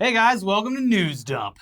Hey guys, welcome to News Dump.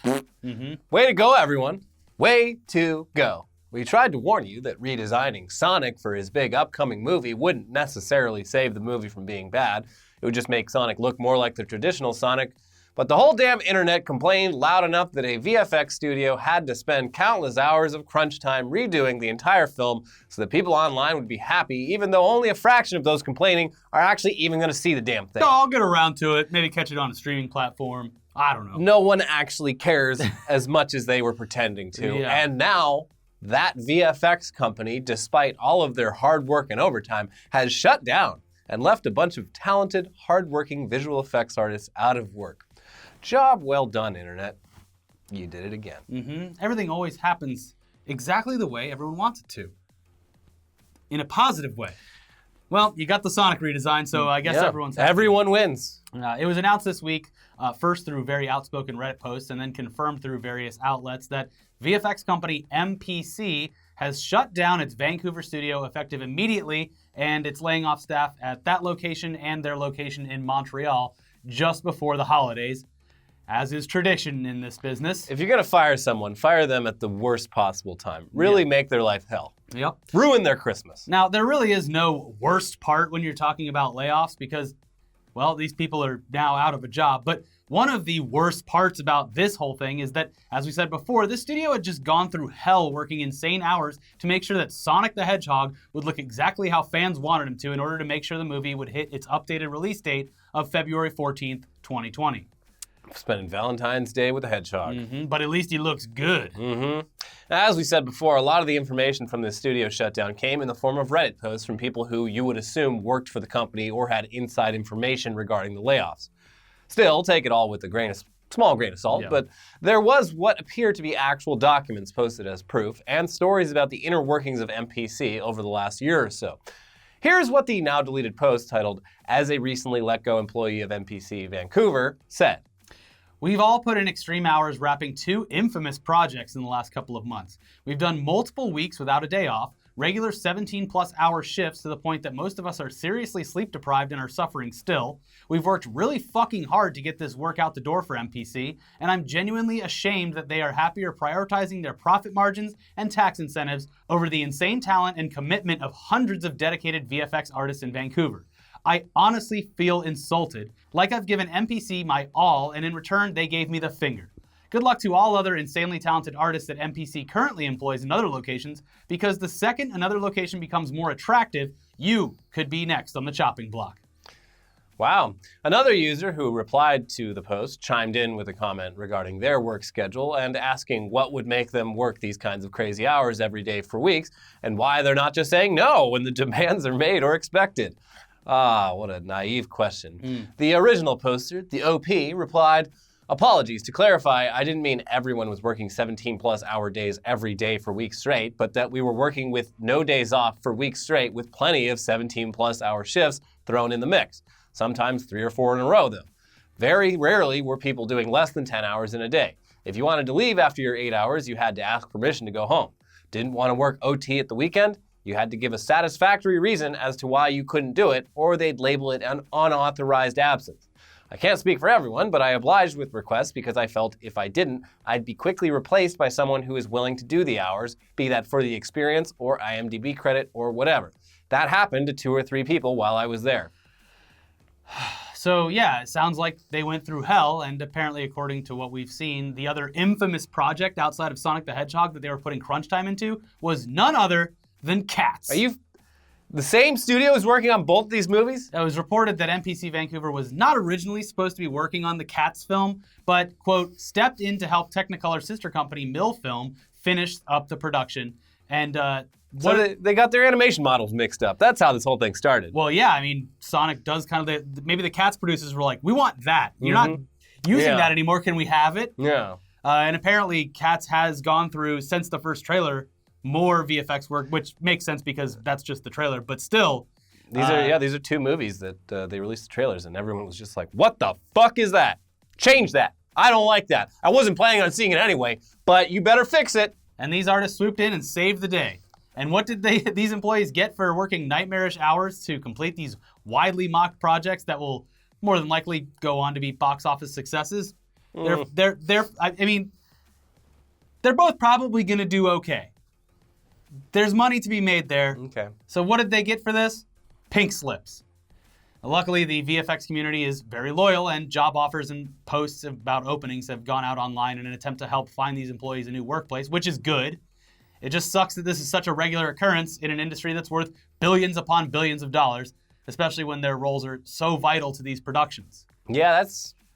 Way to go, everyone. Way to go. We tried to warn you that redesigning Sonic for his big upcoming movie wouldn't necessarily save the movie from being bad. It would just make Sonic look more like the traditional Sonic. But the whole damn internet complained loud enough that a VFX studio had to spend countless hours of crunch time redoing the entire film so that people online would be happy, even though only a fraction of those complaining are actually even going to see the damn thing. So I'll get around to it, maybe catch it on a streaming platform. I don't know. No one actually cares as much as they were pretending to. Yeah. And now, that VFX company, despite all of their hard work and overtime, has shut down and left a bunch of talented, hardworking visual effects artists out of work. Job well done, internet. You did it again. Everything always happens exactly the way everyone wants it to. In a positive way. Well, you got the Sonic redesign, so I guess everyone's happy. Everyone wins. It was announced this week, first through very outspoken Reddit posts and then confirmed through various outlets that VFX company MPC has shut down its Vancouver studio effective immediately, and it's laying off staff at that location and their location in Montreal just before the holidays, as is tradition in this business. If you're going to fire someone, fire them at the worst possible time. Really make their life hell. Yep. Ruin their Christmas. Now, there really is no worst part when you're talking about layoffs because, well, these people are now out of a job. But one of the worst parts about this whole thing is that, as we said before, this studio had just gone through hell working insane hours to make sure that Sonic the Hedgehog would look exactly how fans wanted him to in order to make sure the movie would hit its updated release date of February 14th, 2020. Spending Valentine's Day with a hedgehog. But at least he looks good. As we said before, a lot of the information from this studio shutdown came in the form of Reddit posts from people who you would assume worked for the company or had inside information regarding the layoffs. Still, take it all with a small grain of salt, but there was what appeared to be actual documents posted as proof and stories about the inner workings of MPC over the last year or so. Here's what the now deleted post titled, "As a recently let go employee of MPC Vancouver" said. We've all put in extreme hours wrapping two infamous projects in the last couple of months. We've done multiple weeks without a day off, regular 17-plus hour shifts to the point that most of us are seriously sleep deprived and are suffering still. We've worked really fucking hard to get this work out the door for MPC, and I'm genuinely ashamed that they are happier prioritizing their profit margins and tax incentives over the insane talent and commitment of hundreds of dedicated VFX artists in Vancouver. I honestly feel insulted, like I've given MPC my all, and in return, they gave me the finger. Good luck to all other insanely talented artists that MPC currently employs in other locations, because the second another location becomes more attractive, you could be next on the chopping block. Wow. Another user who replied to the post chimed in with a comment regarding their work schedule and asking what would make them work these kinds of crazy hours every day for weeks, and why they're not just saying no when the demands are made or expected. Ah, what a naive question. The original poster, the OP, replied, "Apologies, to clarify, I didn't mean everyone was working 17-plus hour days every day for weeks straight, but that we were working with no days off for weeks straight with plenty of 17-plus hour shifts thrown in the mix. Sometimes 3 or 4 in a row, though. Very rarely were people doing less than 10 hours in a day. If you wanted to leave after your 8 hours, you had to ask permission to go home. Didn't want to work OT at the weekend? You had to give a satisfactory reason as to why you couldn't do it, or they'd label it an unauthorized absence. I can't speak for everyone, but I obliged with requests because I felt if I didn't, I'd be quickly replaced by someone who is willing to do the hours, be that for the experience or IMDb credit or whatever. That happened to 2 or 3 people while I was there." So yeah, it sounds like they went through hell, and apparently according to what we've seen, the other infamous project outside of Sonic the Hedgehog that they were putting crunch time into was none other than Cats. The same studio is working on both these movies? It was reported that MPC Vancouver was not originally supposed to be working on the Cats film, but, quote, stepped in to help Technicolor sister company Mill Film finish up the production. And So they got their animation models mixed up. That's how this whole thing started. Well, yeah, I mean, Sonic does kind of, maybe the Cats producers were like, we want that. You're not using that anymore. Can we have it? Yeah. And apparently Cats has gone through, since the first trailer, more VFX work, which makes sense because that's just the trailer, but still. These are 2 movies that they released the trailers, and everyone was just like, what the fuck is that? Change that. I don't like that. I wasn't planning on seeing it anyway, but you better fix it. And these artists swooped in and saved the day. And what did these employees get for working nightmarish hours to complete these widely mocked projects that will more than likely go on to be box office successes? I mean, they're both probably going to do okay. There's money to be made there. Okay. So what did they get for this? Pink slips. Luckily, the VFX community is very loyal, and job offers and posts about openings have gone out online in an attempt to help find these employees a new workplace, which is good. It just sucks that this is such a regular occurrence in an industry that's worth billions upon billions of dollars, especially when their roles are so vital to these productions. Yeah,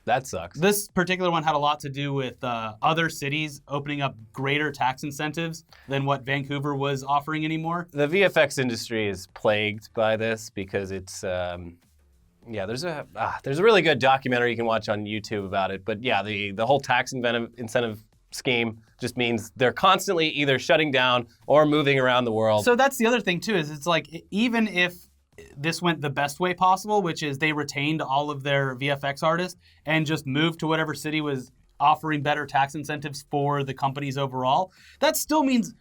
that sucks. This particular one had a lot to do with other cities opening up greater tax incentives than what Vancouver was offering anymore. The VFX industry is plagued by this because it's, there's a really good documentary you can watch on YouTube about it. But yeah, the whole tax incentive scheme just means they're constantly either shutting down or moving around the world. So that's the other thing too, is it's like, even if this went the best way possible, which is they retained all of their VFX artists and just moved to whatever city was offering better tax incentives for the companies overall, that still means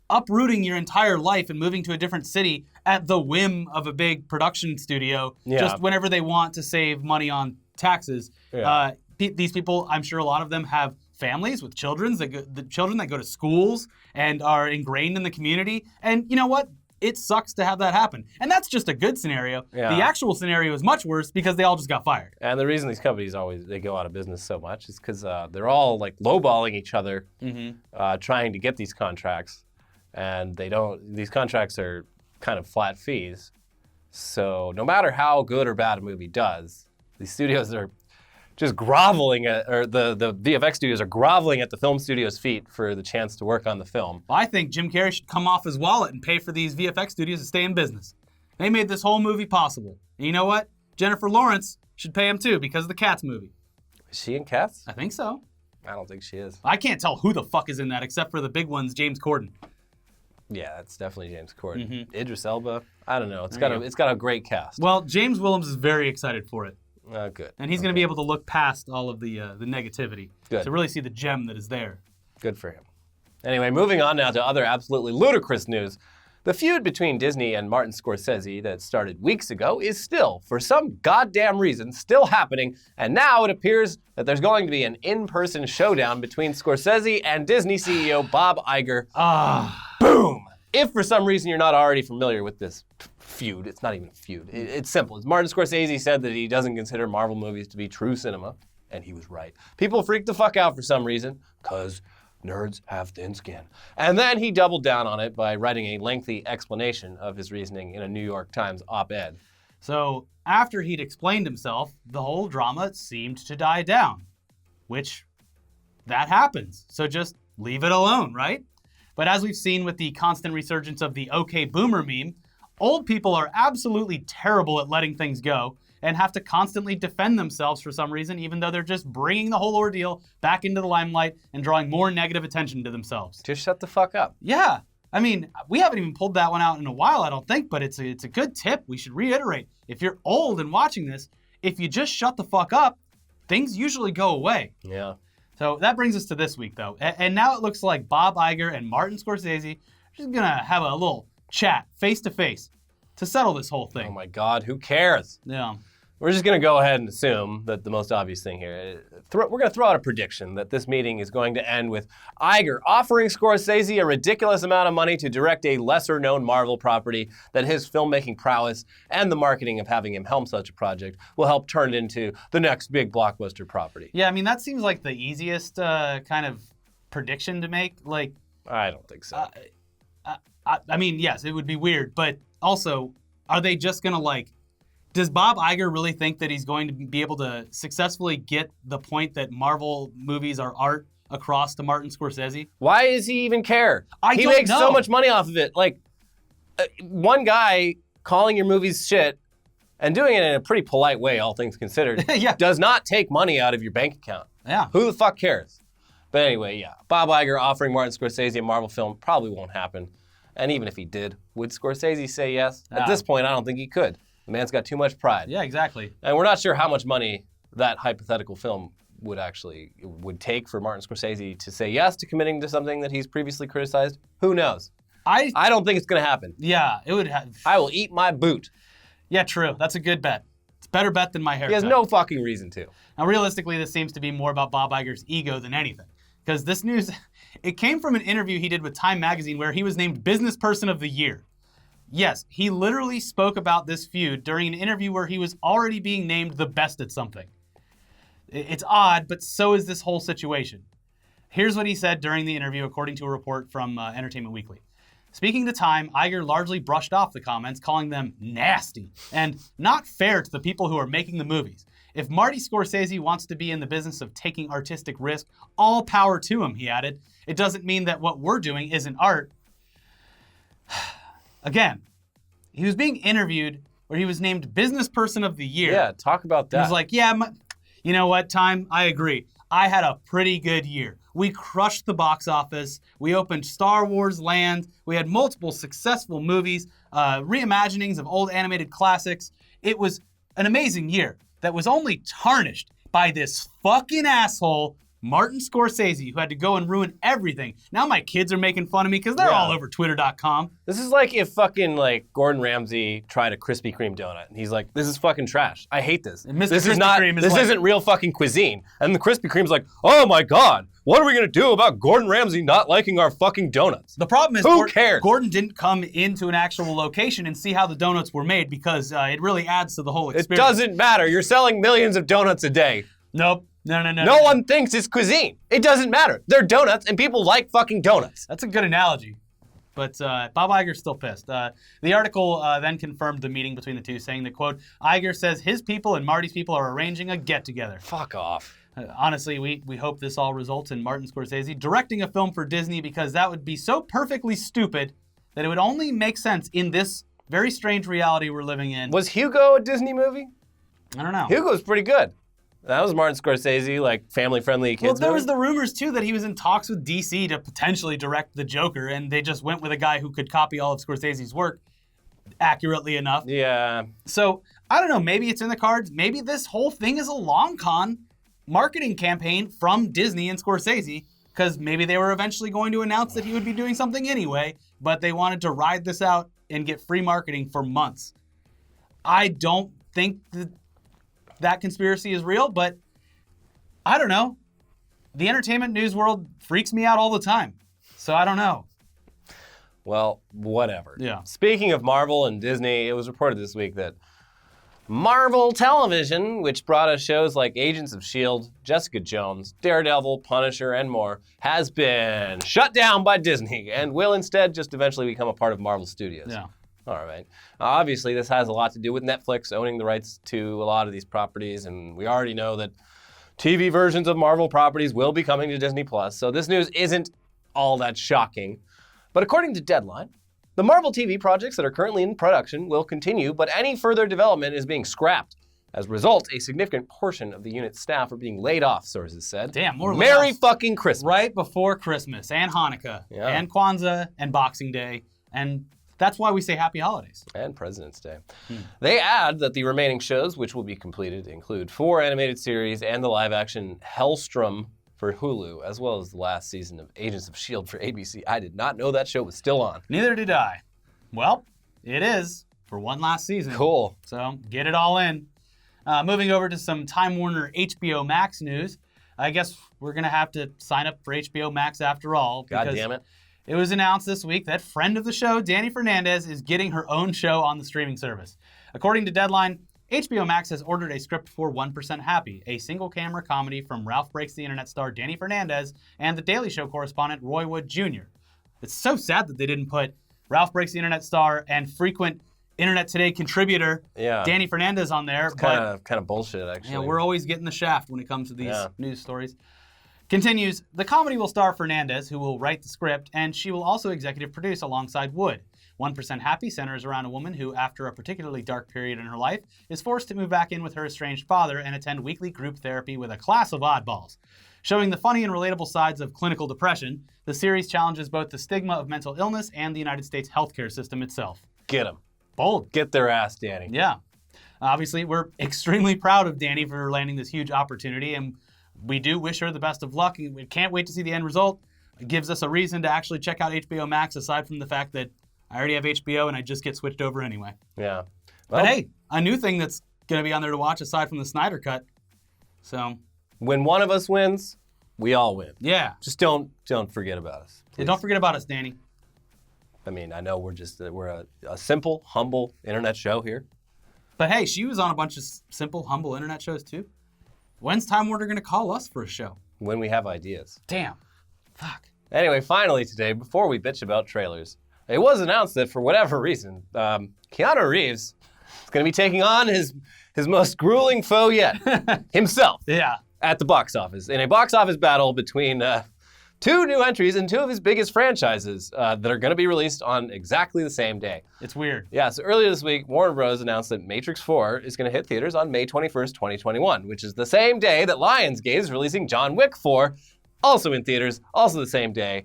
uprooting your entire life and moving to a different city at the whim of a big production studio, just whenever they want to save money on taxes. Yeah. These people, I'm sure a lot of them have families with children that go to schools and are ingrained in the community. And you know what? It sucks to have that happen. And that's just a good scenario. Yeah. The actual scenario is much worse because they all just got fired. And the reason these companies they go out of business so much is because they're all like lowballing each other, trying to get these contracts. And these contracts are kind of flat fees. So no matter how good or bad a movie does, these studios are just groveling or the VFX studios are groveling at the film studio's feet for the chance to work on the film. I think Jim Carrey should come off his wallet and pay for these VFX studios to stay in business. They made this whole movie possible. And you know what? Jennifer Lawrence should pay him too because of the Cats movie. Is she in Cats? I think so. I don't think she is. I can't tell who the fuck is in that except for the big ones, James Corden. Yeah, that's definitely James Corden. Idris Elba. I don't know. It's got a great cast. Well, James Willems is very excited for it. Good. And he's going to be able to look past all of the negativity to really see the gem that is there. Good for him. Anyway, moving on now to other absolutely ludicrous news. The feud between Disney and Martin Scorsese that started weeks ago is still, for some goddamn reason, still happening. And now it appears that there's going to be an in-person showdown between Scorsese and Disney CEO Bob Iger. Boom! If for some reason you're not already familiar with this feud, it's not even a feud. It's simple. Martin Scorsese said that he doesn't consider Marvel movies to be true cinema, and he was right. People freaked the fuck out for some reason, because nerds have thin skin. And then he doubled down on it by writing a lengthy explanation of his reasoning in a New York Times op-ed. So after he'd explained himself, the whole drama seemed to die down, which that happens. So just leave it alone, right? But as we've seen with the constant resurgence of the OK Boomer meme, old people are absolutely terrible at letting things go and have to constantly defend themselves for some reason, even though they're just bringing the whole ordeal back into the limelight and drawing more negative attention to themselves. Just shut the fuck up. Yeah. I mean, we haven't even pulled that one out in a while, I don't think, but it's a good tip. We should reiterate. If you're old and watching this, if you just shut the fuck up, things usually go away. Yeah. So that brings us to this week, though. And now it looks like Bob Iger and Martin Scorsese are just going to have a little chat face-to-face to settle this whole thing. Oh my God, who cares? Yeah. We're just going to go ahead and assume that the most obvious thing here, we're going to throw out a prediction that this meeting is going to end with Iger offering Scorsese a ridiculous amount of money to direct a lesser-known Marvel property that his filmmaking prowess and the marketing of having him helm such a project will help turn it into the next big blockbuster property. Yeah, I mean, that seems like the easiest kind of prediction to make. Like, I don't think so. I mean, yes, it would be weird, but also, are they just going to does Bob Iger really think that he's going to be able to successfully get the point that Marvel movies are art across to Martin Scorsese? Why does he even care? He makes know. So much money off of it. One guy calling your movies shit and doing it in a pretty polite way, all things considered, Yeah. does not take money out of your bank account. Yeah. Who the fuck cares? But anyway, yeah. Bob Iger offering Martin Scorsese a Marvel film probably won't happen. And even if he did, would Scorsese say yes? At this point, I don't think he could. The man's got too much pride. Yeah, exactly. And we're not sure how much money that hypothetical film would take for Martin Scorsese to say yes to committing to something that he's previously criticized. Who knows? I don't think it's going to happen. Yeah, it would have. I will eat my boot. Yeah, true. That's a good bet. It's Better bet than my haircut. He has no fucking reason to. Now, realistically, this seems to be more about Bob Iger's ego than anything. Because this news, it came from an interview he did with Time Magazine where he was named Business Person of the Year. Yes, he literally spoke about this feud during an interview where he was already being named the best at something. It's odd, but so is this whole situation. Here's what he said during the interview, according to a report from Entertainment Weekly. Speaking to Time, Iger largely brushed off the comments, calling them nasty and not fair to the people who are making the movies. If Marty Scorsese wants to be in the business of taking artistic risk, all power to him, he added. It doesn't mean that what we're doing isn't art. Again, he was being interviewed where he was named Business Person of the Year. Yeah, talk about that. He was like, yeah, you know what, Time, I agree. I had a pretty good year. We crushed the box office. We opened Star Wars Land. We had multiple successful movies, reimaginings of old animated classics. It was an amazing year that was only tarnished by this fucking asshole, Martin Scorsese, who had to go and ruin everything. Now my kids are making fun of me because they're all over Twitter.com. This is like if fucking Gordon Ramsay tried a Krispy Kreme donut. And he's like, this is fucking trash. I hate this. And Mr. This Krispy is not, Kreme is this like- isn't real fucking cuisine. And the Krispy Kreme's like, oh my God, what are we gonna do about Gordon Ramsay not liking our fucking donuts? The problem is Who cares? Gordon didn't come into an actual location and see how the donuts were made because it really adds to the whole It experience. doesn't matter. You're selling millions of donuts a day. Nope. No. No one thinks it's cuisine. It doesn't matter. They're donuts and people like fucking donuts. That's a good analogy. But Bob Iger's still pissed. The article then confirmed the meeting between the two, saying that, quote, Iger says his people and Marty's people are arranging a get-together. Fuck off. Honestly, we hope this all results in Martin Scorsese directing a film for Disney because that would be so perfectly stupid that it would only make sense in this very strange reality we're living in. Was Hugo a Disney movie? I don't know. Hugo's pretty good. That was Martin Scorsese, family-friendly kids. Well, there movie. was the rumors, too, that he was in talks with DC to potentially direct the Joker, and they just went with a guy who could copy all of Scorsese's work accurately enough. Yeah. So, I don't know, maybe it's in the cards. Maybe this whole thing is a long con marketing campaign from Disney and Scorsese, because maybe they were eventually going to announce that he would be doing something anyway, but they wanted to ride this out and get free marketing for months. I don't think that conspiracy is real, but I don't know. The entertainment news world freaks me out all the time, so I don't know. Well, whatever. Yeah. Speaking of Marvel and Disney, it was reported this week that Marvel Television, which brought us shows like Agents of S.H.I.E.L.D., Jessica Jones, Daredevil, Punisher, and more, has been shut down by Disney and will instead just eventually become a part of Marvel Studios. Yeah. All right. Obviously, this has a lot to do with Netflix owning the rights to a lot of these properties, and we already know that TV versions of Marvel properties will be coming to Disney+, so this news isn't all that shocking. But according to Deadline, the Marvel TV projects that are currently in production will continue, but any further development is being scrapped. As a result, a significant portion of the unit's staff are being laid off, sources said. Damn, more Merry layoffs. fucking Christmas. Right before Christmas and Hanukkah and Kwanzaa and Boxing Day, and that's why we say Happy Holidays. And President's Day. They add that the remaining shows, which will be completed, include 4 animated series and the live-action Hellstrom for Hulu, as well as the last season of Agents of S.H.I.E.L.D. for ABC. I did not know that show was still on. Neither did I. Well, it is for one last season. Cool. So get it all in. Moving over to some Time Warner HBO Max news. I guess we're going to have to sign up for HBO Max after all. God damn it. It was announced this week that friend of the show, Dani Fernandez, is getting her own show on the streaming service. According to Deadline, HBO Max has ordered a script for 1% Happy, a single-camera comedy from Ralph Breaks the Internet star Dani Fernandez and The Daily Show correspondent Roy Wood Jr. It's so sad that they didn't put Ralph Breaks the Internet star and frequent Internet Today contributor Dani Fernandez on there. Kind of bullshit, actually. Yeah, we're always getting the shaft when it comes to these news stories. Continues, the comedy will star Fernandez, who will write the script, and she will also executive produce alongside Wood. 1% Happy centers around a woman who, after a particularly dark period in her life, is forced to move back in with her estranged father and attend weekly group therapy with a class of oddballs. Showing the funny and relatable sides of clinical depression, the series challenges both the stigma of mental illness and the United States healthcare system itself. Get them. Bold. Get their ass, Dani. Yeah. Obviously, we're extremely proud of Dani for landing this huge opportunity, and we do wish her the best of luck. We can't wait to see the end result. It gives us a reason to actually check out HBO Max, aside from the fact that I already have HBO and I just get switched over anyway. Yeah. Well, But hey, a new thing that's going to be on there to watch aside from the Snyder Cut. So When one of us wins, we all win. yeah. Just don't forget about us. Yeah, don't forget about us, Danny. I mean, I know we're a simple, humble internet show here. But hey, she was on a bunch of simple, humble internet shows too. When's Time Warner going to call us for a show? When we have ideas. Damn. Fuck. Anyway, finally today, before we bitch about trailers, it was announced that for whatever reason, Keanu Reeves is going to be taking on his most grueling foe yet, himself, Yeah. at the box office, in a box office battle between two new entries in two of his biggest franchises that are going to be released on exactly the same day. It's weird. Yeah, so earlier this week, Warner Bros. Announced that Matrix 4 is going to hit theaters on May 21st, 2021, which is the same day that Lionsgate is releasing John Wick 4, also in theaters, also the same day.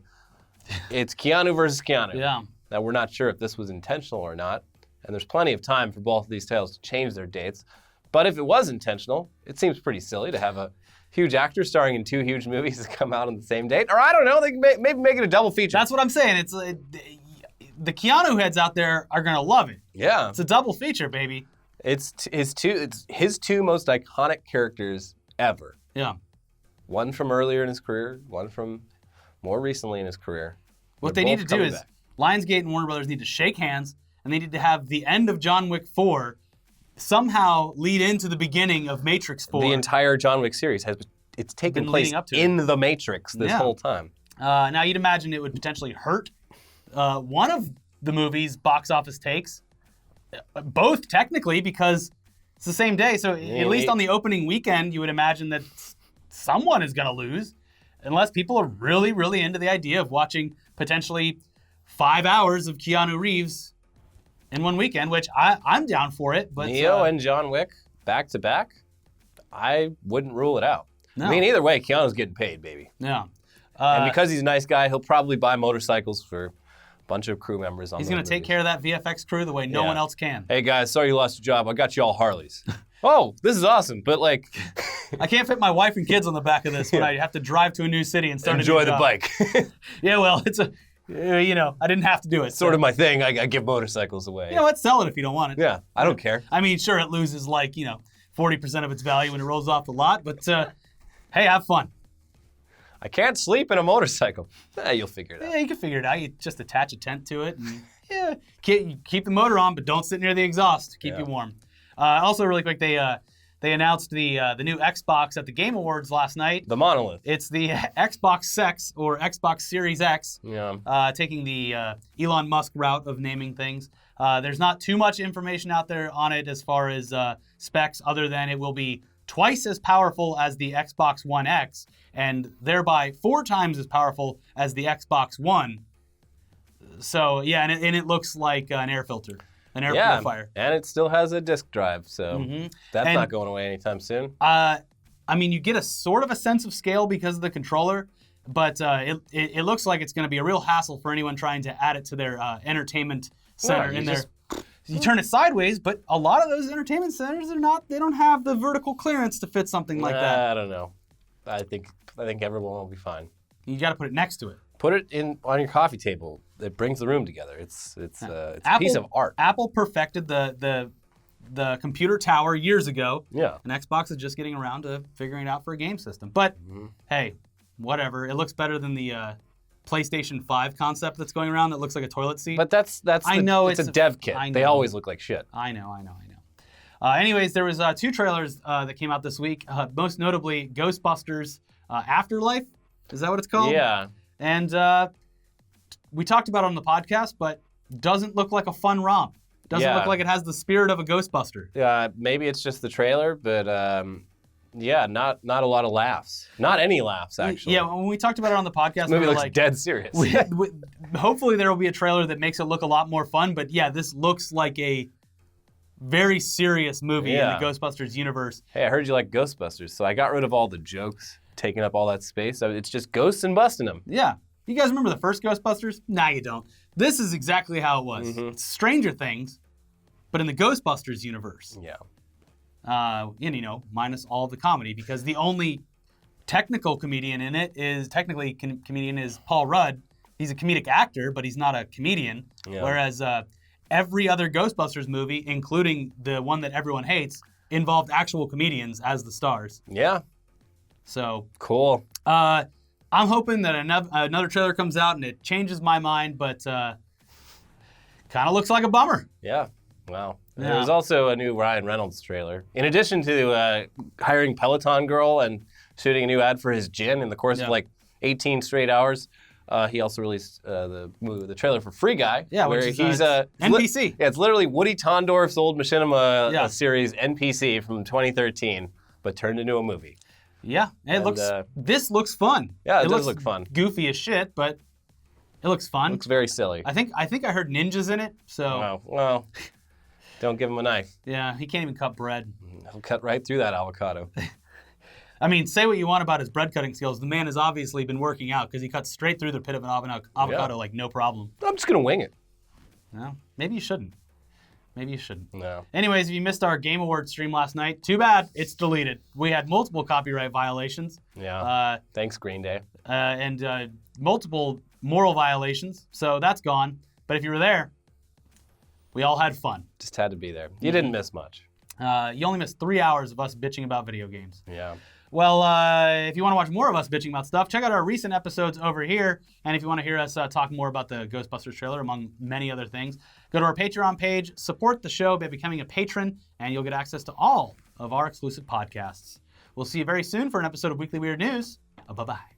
It's Keanu versus Keanu. Yeah. Now, we're not sure if this was intentional or not, and there's plenty of time for both of these titles to change their dates. But if it was intentional, it seems pretty silly to have a huge actor starring in two huge movies that come out on the same date. Or I don't know, they can maybe make it a double feature. That's what I'm saying. It's the Keanu heads out there are going to love it. Yeah. It's a double feature, baby. It's his two most iconic characters ever. Yeah. One from earlier in his career, one from more recently in his career. What They're they need both to do coming is back. Lionsgate and Warner Brothers need to shake hands, and they need to have the end of John Wick 4 somehow lead into the beginning of Matrix 4. The entire John Wick series it's taken Been place leading up to in the Matrix this Yeah. whole time. Now, you'd imagine it would potentially hurt one of the movie's box office takes, both technically because it's the same day. So at least on the opening weekend, you would imagine that someone is going to lose, unless people are really, really into the idea of watching potentially 5 hours of Keanu Reeves in one weekend, which I'm down for it. But Neo and John Wick back to back, I wouldn't rule it out. No. I mean, either way, Keanu's getting paid, baby. yeah. And because he's a nice guy, he'll probably buy motorcycles for a bunch of crew members on He's those going to take movies. care of that VFX crew the way no Yeah. one else can. Hey guys, sorry you lost your job. I got you all Harleys. Oh, this is awesome. But like, I can't fit my wife and kids on the back of this when I have to drive to a new city and start a enjoy new the job. bike. Yeah, well, it's a, I didn't have to do it. Sort of my thing. I give motorcycles away. You know what? Sell it if you don't want it. Yeah, I don't care. I mean, sure, it loses 40% of its value when it rolls off the lot, but hey, have fun. I can't sleep in a motorcycle. You'll figure it out. Yeah, you can figure it out. You just attach a tent to it, and keep the motor on, but don't sit near the exhaust to keep you warm. Also, really quick, they announced the new Xbox at the Game Awards last night. The monolith. It's the Xbox Sex or Xbox Series X. Yeah. Taking the Elon Musk route of naming things. There's not too much information out there on it as far as specs, other than it will be twice as powerful as the Xbox One X, and thereby 4 times as powerful as the Xbox One. So, yeah, and it looks like an air filter, an air purifier. And it still has a disk drive, so that's not going away anytime soon. I mean, you get a sort of a sense of scale because of the controller, but it looks like it's going to be a real hassle for anyone trying to add it to their entertainment center in there. You turn it sideways, but a lot of those entertainment centers they don't have the vertical clearance to fit something like that. I don't know. I think everyone will be fine. You got to put it next to it. Put it on your coffee table. It brings the room together. It's a piece of art. Apple perfected the computer tower years ago. Yeah. And Xbox is just getting around to figuring it out for a game system. But hey, whatever. It looks better than the PlayStation 5 concept that's going around that looks like a toilet seat. But it's a dev kit. They always look like shit. I know. Anyways, there was 2 trailers that came out this week. Most notably, Ghostbusters Afterlife. Is that what it's called? Yeah. And we talked about it on the podcast, but doesn't look like a fun romp. Doesn't look like it has the spirit of a Ghostbuster. Yeah, maybe it's just the trailer, but not a lot of laughs. Not any laughs, actually. Yeah, when we talked about it on the podcast, This movie we were looks like, dead serious. hopefully there will be a trailer that makes it look a lot more fun. But yeah, this looks like a very serious movie in the Ghostbusters universe. Hey, I heard you like Ghostbusters, so I got rid of all the jokes, taking up all that space. So it's just ghosts and busting them. Yeah. You guys remember the first Ghostbusters? Nah, you don't. This is exactly how it was. It's Stranger Things, but in the Ghostbusters universe. Yeah. Minus all the comedy, because the only technical comedian in it is comedian is Paul Rudd. He's a comedic actor, but he's not a comedian. Yeah. Whereas every other Ghostbusters movie, including the one that everyone hates, involved actual comedians as the stars. Yeah. So Cool. I'm hoping that another trailer comes out and it changes my mind, but kind of looks like a bummer. Yeah. Wow. Yeah. There was also a new Ryan Reynolds trailer. In addition to hiring Peloton Girl and shooting a new ad for his gin in the course of like 18 straight hours, he also released the trailer for Free Guy. Yeah, where which is he's NPC. It's literally Woody Tondorf's old Machinima series NPC from 2013, but turned into a movie. Yeah, this looks fun. Yeah, it does look fun. Goofy as shit, but it looks fun. Looks very silly. I think I heard ninjas in it, so. Oh, well, don't give him a knife. Yeah, he can't even cut bread. He'll cut right through that avocado. I mean, say what you want about his bread cutting skills. The man has obviously been working out because he cuts straight through the pit of an avocado like no problem. I'm just gonna wing it. No, maybe you shouldn't. Maybe you shouldn't. No. Anyways, if you missed our Game Awards stream last night, too bad. It's deleted. We had multiple copyright violations. Yeah. Thanks, Green Day. And multiple moral violations. So that's gone. But if you were there, we all had fun. Just had to be there. You didn't miss much. You only missed 3 hours of us bitching about video games. Yeah. Well, if you want to watch more of us bitching about stuff, check out our recent episodes over here. And if you want to hear us talk more about the Ghostbusters trailer, among many other things, go to our Patreon page, support the show by becoming a patron, and you'll get access to all of our exclusive podcasts. We'll see you very soon for an episode of Weekly Weird News. Bye-bye.